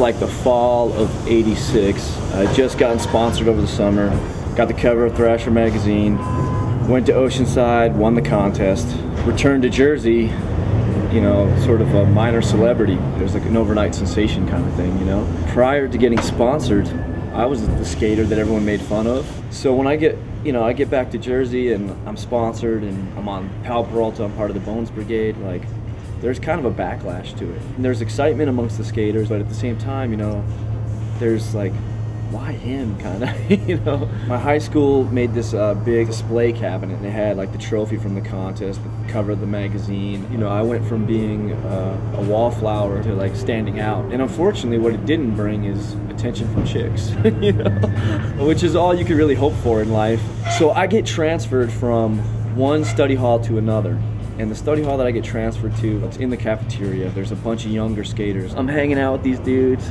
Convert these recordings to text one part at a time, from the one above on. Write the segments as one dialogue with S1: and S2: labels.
S1: like the fall of '86. I had just gotten sponsored over the summer, got the cover of Thrasher magazine, went to Oceanside, won the contest, returned to Jersey, you know, sort of a minor celebrity. It was like an overnight sensation kind of thing, you know. Prior to getting sponsored, I was the skater that everyone made fun of. So when I get, you know, I get back to Jersey and I'm sponsored and I'm on Pal Peralta, I'm part of the Bones Brigade, like, there's kind of a backlash to it. And there's excitement amongst the skaters, but at the same time, you know, there's like, why him, kind of, you know? My high school made this big display cabinet, and it had like the trophy from the contest, the cover of the magazine. You know, I went from being a wallflower to like standing out. And unfortunately, what it didn't bring is attention from chicks, you know? Which is all you could really hope for in life. So I get transferred from one study hall to another. And the study hall that I get transferred to, it's in the cafeteria. There's a bunch of younger skaters. I'm hanging out with these dudes,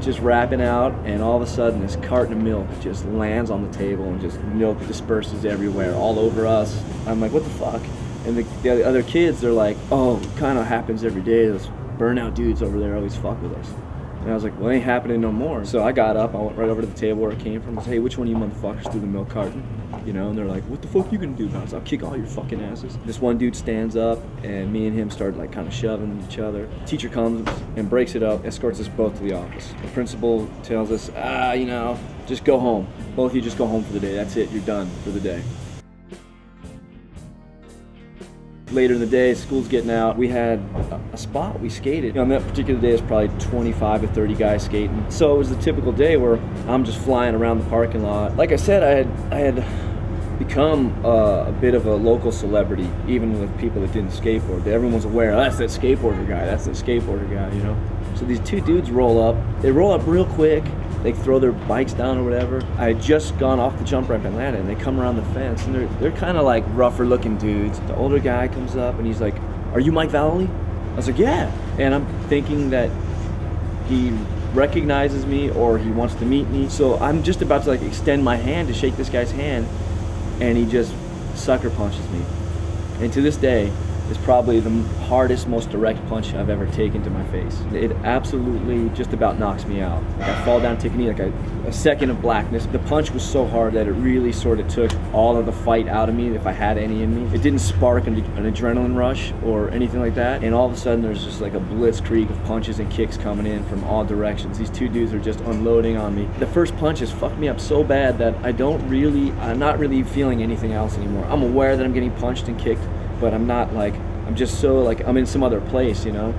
S1: just rapping out, and all of a sudden this carton of milk just lands on the table and just milk disperses everywhere, all over us. I'm like, what the fuck? And the other kids, they're like, oh, it kind of happens every day. Those burnout dudes over there always fuck with us. And I was like, well, it ain't happening no more. So I got up, I went right over to the table where it came from. I said, hey, which one of you motherfuckers threw the milk carton? You know, and they're like, what the fuck you gonna do about it? I'll kick all your fucking asses. This one dude stands up, and me and him start like kind of shoving each other. Teacher comes and breaks it up, escorts us both to the office. The principal tells us, you know, just go home. Both of you just go home for the day. That's it, you're done for the day. Later in the day, school's getting out. We had a spot we skated. You know, on that particular day, it was probably 25 to 30 guys skating. So it was a typical day where I'm just flying around the parking lot. Like I said, I had become a bit of a local celebrity, even with people that didn't skateboard. Everyone was aware, oh, that's that skateboarder guy, that's that skateboarder guy, you know? So these two dudes roll up. They roll up real quick. They throw their bikes down or whatever. I had just gone off the jump ramp and landed, and they come around the fence, and they're kind of like rougher looking dudes. The older guy comes up and he's like, are you Mike Vallely? I was like, yeah. And I'm thinking that he recognizes me or he wants to meet me. So I'm just about to like extend my hand to shake this guy's hand, and he just sucker punches me. And to this day, it's probably the hardest, most direct punch I've ever taken to my face. It absolutely just about knocks me out. Like I fall down, take a knee, like a second of blackness. The punch was so hard that it really sort of took all of the fight out of me, if I had any in me. It didn't spark an adrenaline rush or anything like that. And all of a sudden there's just like a blitzkrieg of punches and kicks coming in from all directions. These two dudes are just unloading on me. The first punch has fucked me up so bad that I'm not really feeling anything else anymore. I'm aware that I'm getting punched and kicked, but I'm not like, I'm just so like, I'm in some other place, you know?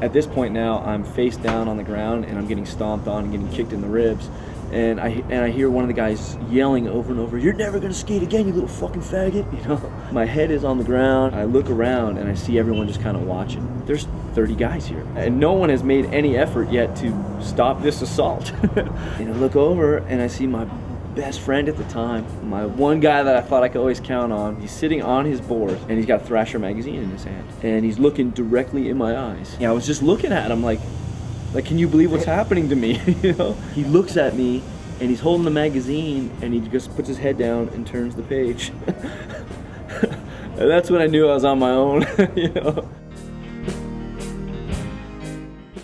S1: At this point now, I'm face down on the ground and I'm getting stomped on and getting kicked in the ribs. And I hear one of the guys yelling over and over, you're never gonna skate again, you little fucking faggot, you know? My head is on the ground, I look around and I see everyone just kind of watching. There's 30 guys here. And no one has made any effort yet to stop this assault. And I look over and I see my best friend at the time, my one guy that I thought I could always count on. He's sitting on his board and he's got Thrasher magazine in his hand and he's looking directly in my eyes. Yeah, I was just looking at him like can you believe what's happening to me? You know? He looks at me and he's holding the magazine and he just puts his head down and turns the page. And that's when I knew I was on my own. You know?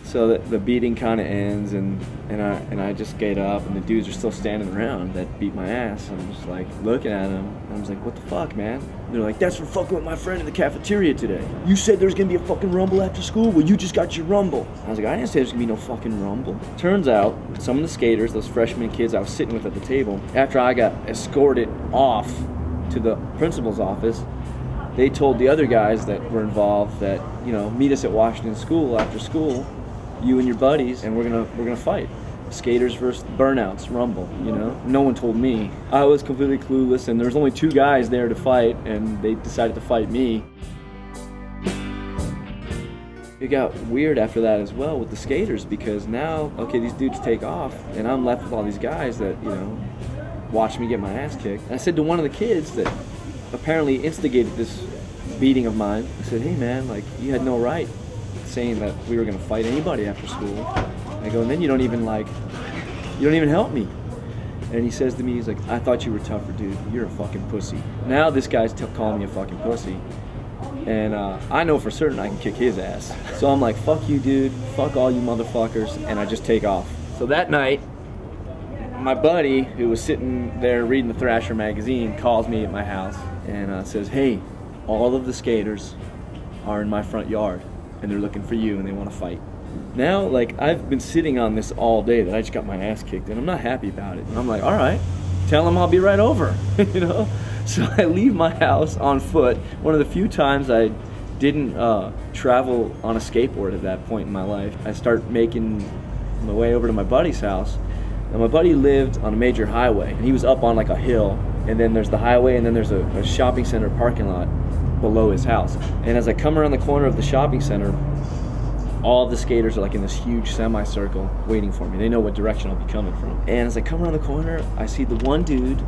S1: So the beating kind of ends, and I just get up, and the dudes are still standing around that beat my ass. I'm just like looking at them, and I was like, what the fuck, man? And they're like, that's for fucking with my friend in the cafeteria today. You said there's gonna be a fucking rumble after school? Well, you just got your rumble. I was like, I didn't say there's gonna be no fucking rumble. Turns out, some of the skaters, those freshman kids I was sitting with at the table, after I got escorted off to the principal's office, they told the other guys that were involved that, you know, meet us at Washington School after school, you and your buddies, and we're gonna fight. Skaters versus burnouts, rumble, you know? No one told me. I was completely clueless, and there was only two guys there to fight, and they decided to fight me. It got weird after that as well with the skaters, because now, okay, these dudes take off, and I'm left with all these guys that, you know, watch me get my ass kicked. And I said to one of the kids that apparently instigated this beating of mine, I said, hey man, like, you had no right saying that we were gonna fight anybody after school. I go, and then you don't even help me. And he says to me, he's like, I thought you were tougher, dude. You're a fucking pussy. Now this guy's calling me a fucking pussy. And I know for certain I can kick his ass. So I'm like, fuck you, dude. Fuck all you motherfuckers. And I just take off. So that night, my buddy, who was sitting there reading the Thrasher magazine, calls me at my house and says, hey, all of the skaters are in my front yard and they're looking for you and they want to fight. Now, like, I've been sitting on this all day that I just got my ass kicked and I'm not happy about it. And I'm like, all right, tell them I'll be right over, you know? So I leave my house on foot. One of the few times I didn't travel on a skateboard at that point in my life. I start making my way over to my buddy's house. And my buddy lived on a major highway. And he was up on like a hill. And then there's the highway and then there's a shopping center parking lot below his house. And as I come around the corner of the shopping center, all of the skaters are like in this huge semicircle waiting for me. They know what direction I'll be coming from. And as I come around the corner, I see the one dude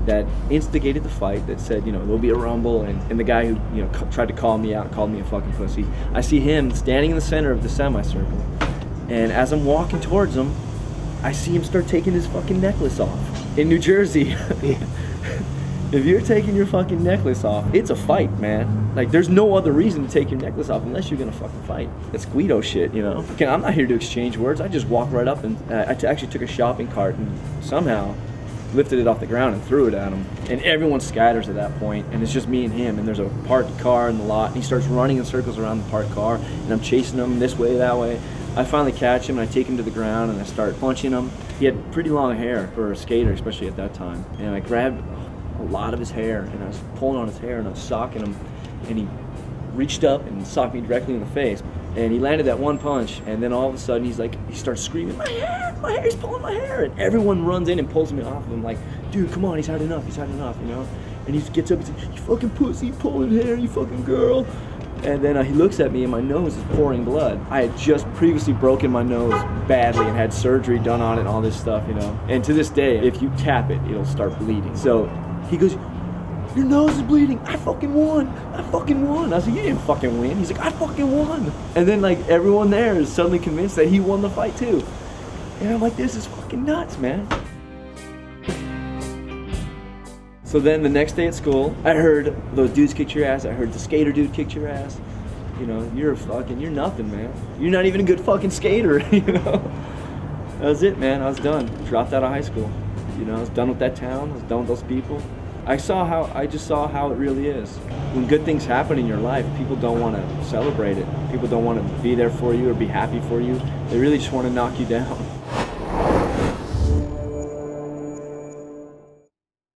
S1: that instigated the fight, that said, you know, there'll be a rumble, and the guy who, you know, tried to call me out, called me a fucking pussy. I see him standing in the center of the semicircle. And as I'm walking towards him, I see him start taking his fucking necklace off. In New Jersey, if you're taking your fucking necklace off, it's a fight, man. Like, there's no other reason to take your necklace off unless you're gonna fucking fight. That's Guido shit, you know? Again, I'm not here to exchange words. I just walked right up and I actually took a shopping cart and somehow lifted it off the ground and threw it at him. And everyone scatters at that point, and it's just me and him, and there's a parked car in the lot, and he starts running in circles around the parked car, and I'm chasing him this way, that way. I finally catch him and I take him to the ground and I start punching him. He had pretty long hair for a skater, especially at that time. And I grabbed a lot of his hair and I was pulling on his hair and I was socking him, and he reached up and socked me directly in the face. And he landed that one punch, and then all of a sudden he's like, he starts screaming, my hair, he's pulling my hair. And everyone runs in and pulls me off of him like, dude, come on, he's had enough, you know? And he gets up and says, you fucking pussy, pulling hair, you fucking girl. And then he looks at me and my nose is pouring blood. I had just previously broken my nose badly and had surgery done on it and all this stuff, you know? And to this day, if you tap it, it'll start bleeding. So he goes, your nose is bleeding. I fucking won. I fucking won. I was like, you didn't fucking win. He's like, I fucking won. And then like everyone there is suddenly convinced that he won the fight too. And I'm like, this is fucking nuts, man. So then the next day at school, I heard those dudes kicked your ass. I heard the skater dude kicked your ass. You know, you're nothing, man. You're not even a good fucking skater, you know? That was it, man. I was done. Dropped out of high school. You know, I was done with that town. I was done with those people. I just saw how it really is. When good things happen in your life, people don't want to celebrate it. People don't want to be there for you or be happy for you. They really just want to knock you down.